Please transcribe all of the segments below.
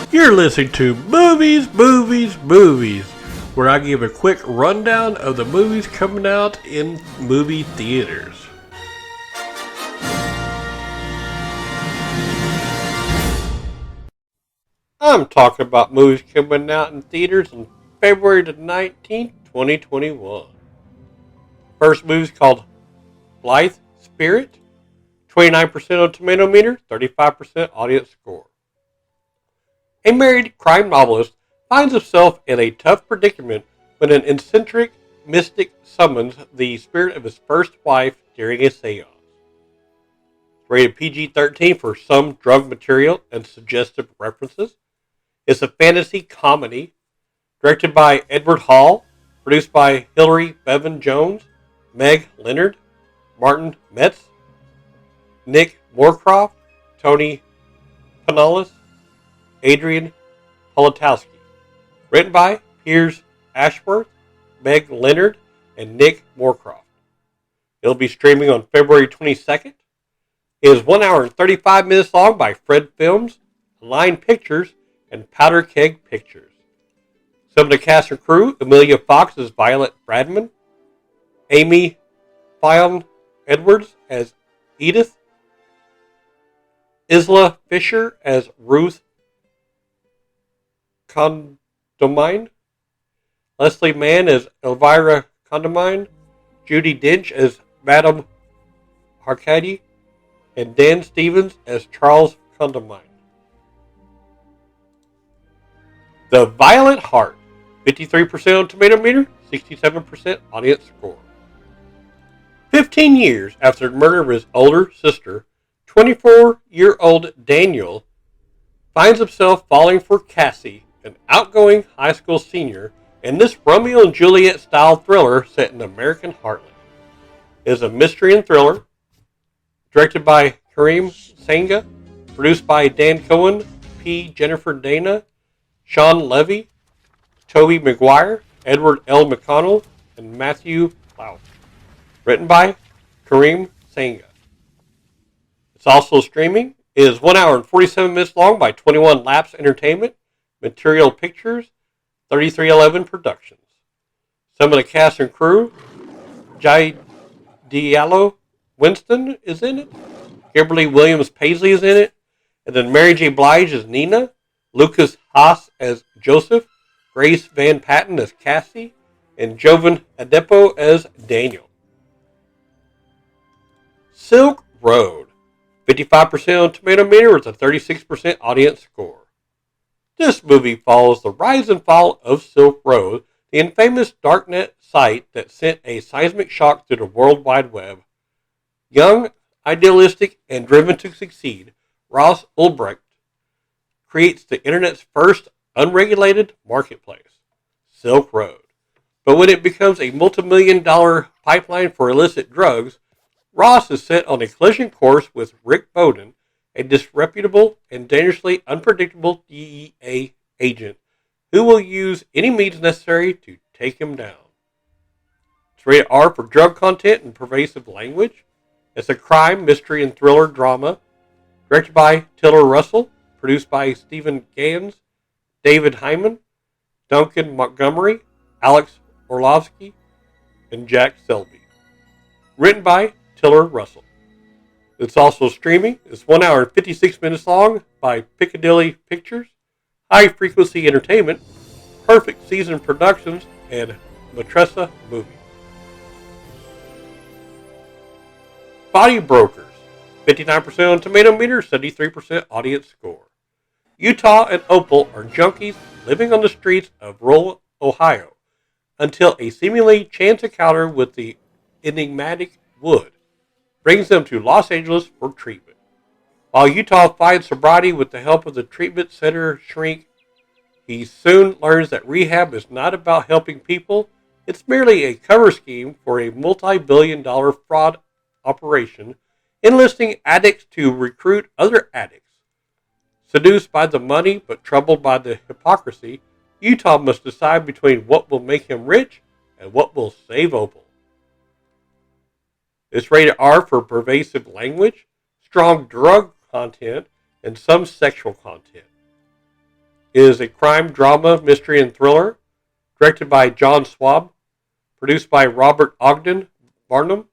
You're listening to Movies, where I give a quick rundown of the movies coming out in movie theaters. I'm talking about movies coming out in theaters on February the 19th, 2021. First movie is called Blythe Spirit, 29% on Tomato Meter, 35% audience score. A married crime novelist finds himself in a tough predicament when an eccentric mystic summons the spirit of his first wife during a seance. Rated PG-13 for some drug material and suggestive references. It's a fantasy comedy directed by Edward Hall, produced by Hilary Bevan Jones, Meg Leonard, Martin Metz, Nick Moorcroft, Tony Panolis, Adrian Politowski. Written by Piers Ashworth, Meg Leonard, and Nick Moorcroft. It'll be streaming on February 22nd. It is 1 hour and 35 minutes long by Fred Films, Line Pictures, and Powder Keg Pictures. Some of the cast and crew: Amelia Fox as Violet Bradman, Amy Fionn Edwards as Edith, Isla Fisher as Ruth Condomine, Leslie Mann as Elvira Condomine, Judi Dench as Madame Arcady, and Dan Stevens as Charles Condomine. The Violent Heart, 53% on Tomato Meter, 67% audience score. 15 years after the murder of his older sister, 24-year-old Daniel finds himself falling for Cassie, an outgoing high school senior, in this Romeo and Juliet style thriller set in American Heartland. It is a mystery and thriller, directed by Kareem Sanga, produced by Dan Cohen, P. Jennifer Dana, Sean Levy, Toby Maguire, Edward L. McConnell, and Matthew Lau. Written by Kareem Sanga. It's also streaming. It is 1 hour and 47 minutes long by 21 Laps Entertainment, Material Pictures, 3311 Productions. Some of the cast and crew: Jai Diallo Winston is in it, Kimberly Williams Paisley is in it, and then Mary J. Blige as Nina, Lucas Haas as Joseph, Grace Van Patten as Cassie, and Jovan Adepo as Daniel. Silk Road, 55% on Tomato Meter with a 36% audience score. This movie follows the rise and fall of Silk Road, the infamous darknet site that sent a seismic shock through the World Wide Web. Young, idealistic, and driven to succeed, Ross Ulbricht creates the internet's first unregulated marketplace, Silk Road. But when it becomes a multi-million-dollar pipeline for illicit drugs, Ross is set on a collision course with Rick Bowden, a disreputable and dangerously unpredictable DEA agent who will use any means necessary to take him down. It's rated R for drug content and pervasive language. It's a crime, mystery, and thriller drama directed by Tiller Russell, produced by Stephen Gans, David Hyman, Duncan Montgomery, Alex Orlovsky, and Jack Selby. Written by Tiller Russell. It's also streaming. It's 1 hour and 56 minutes long by Piccadilly Pictures, High Frequency Entertainment, Perfect Season Productions, and Matressa Movies. Body Brokers, 59% on Tomato Meter, 73% audience score. Utah and Opal are junkies living on the streets of rural Ohio until a seemingly chance encounter with the enigmatic Wood brings them to Los Angeles for treatment. While Utah finds sobriety with the help of the treatment center shrink, he soon learns that rehab is not about helping people. It's merely a cover scheme for a multi-billion-dollar fraud operation, enlisting addicts to recruit other addicts. Seduced by the money but troubled by the hypocrisy, Utah must decide between what will make him rich and what will save Opal. It's rated R for pervasive language, strong drug content, and some sexual content. is a crime, drama, mystery, and thriller, directed by John Swab, produced by Robert Ogden Barnum,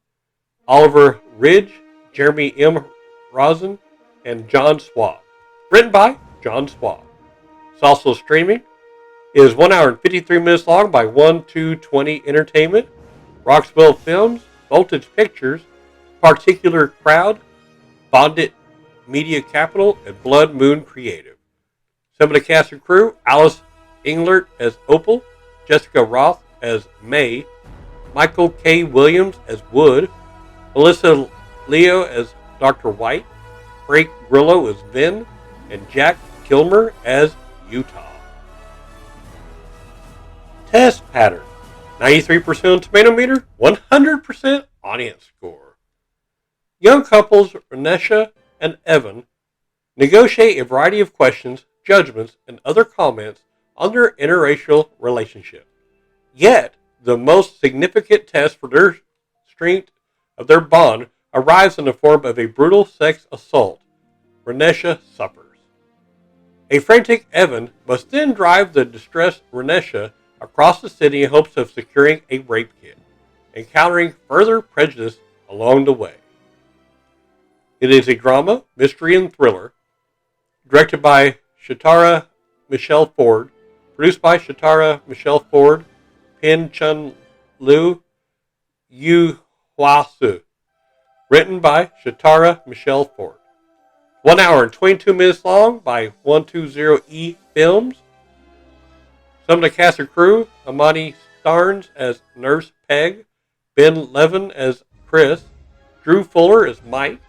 Oliver Ridge, Jeremy M. Rosen, and John Swab. Written by John Swab. It's also streaming. It is 1 hour and 53 minutes long by 1220 Entertainment, Roxwell Films, Voltage Pictures, Particular Crowd, Bondit Media Capital, and Blood Moon Creative. Some of the cast and crew: Alice Englert as Opal, Jessica Roth as May, Michael K. Williams as Wood, Melissa Leo as Dr. White, Frank Grillo as Vin, and Jack Kilmer as Utah. Test pattern: 93% on tomato meter, 100% audience score. Young couples Renesha and Evan negotiate a variety of questions, judgments, and other comments on their interracial relationship. Yet, the most significant test for their strength of their bond arrives in the form of a brutal sex assault Renesha suffers. A frantic Evan must then drive the distressed Renesha across the city in hopes of securing a rape kit, encountering further prejudice along the way. It is a drama, mystery, and thriller, directed by Shatara Michelle Ford, produced by Shatara Michelle Ford, Pin Chun Liu, Yu Hua Su. Written by Shatara Michelle Ford. 1 hour and 22 minutes long by 120E Films. Some of the cast and crew: Amani Starnes as Nurse Peg, Ben Levin as Chris, Drew Fuller as Mike,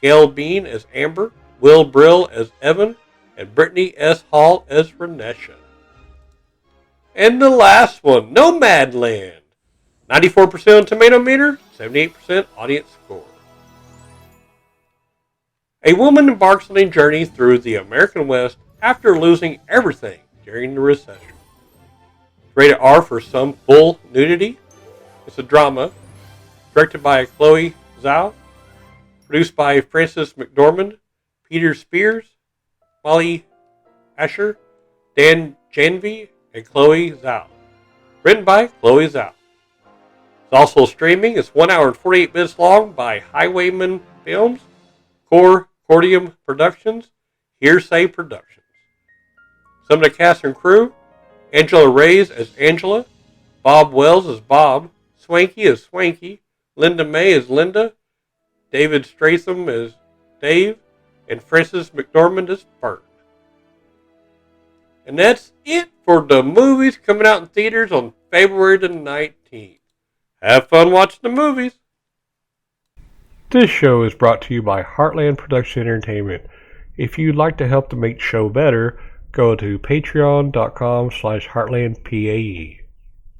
Gail Bean as Amber, Will Brill as Evan, and Brittany S. Hall as Renesha. And the last one, Nomadland. 94% on tomato meter, 78% audience score. A woman embarks on a journey through the American West after losing everything during the recession. Rated R for some full nudity. It's a drama, directed by Chloe Zhao, produced by Francis McDormand, Peter Spears, Molly Asher, Dan Janvey, and Chloe Zhao. Written by Chloe Zhao. It's also streaming. It's 1 hour and 48 minutes long by Highwayman Films, Cordium Productions, Hearsay Productions. Some of the cast and crew: Angela Reyes as Angela, Bob Wells as Bob, Swanky as Swanky, Linda May as Linda, David Stratham as Dave, and Francis McDormand as Fern. And that's it for the movies coming out in theaters on February the 19th. Have fun watching the movies. This show is brought to you by Heartland Production Entertainment. If you'd like to help to make the show better, go to patreon.com/heartlandpae.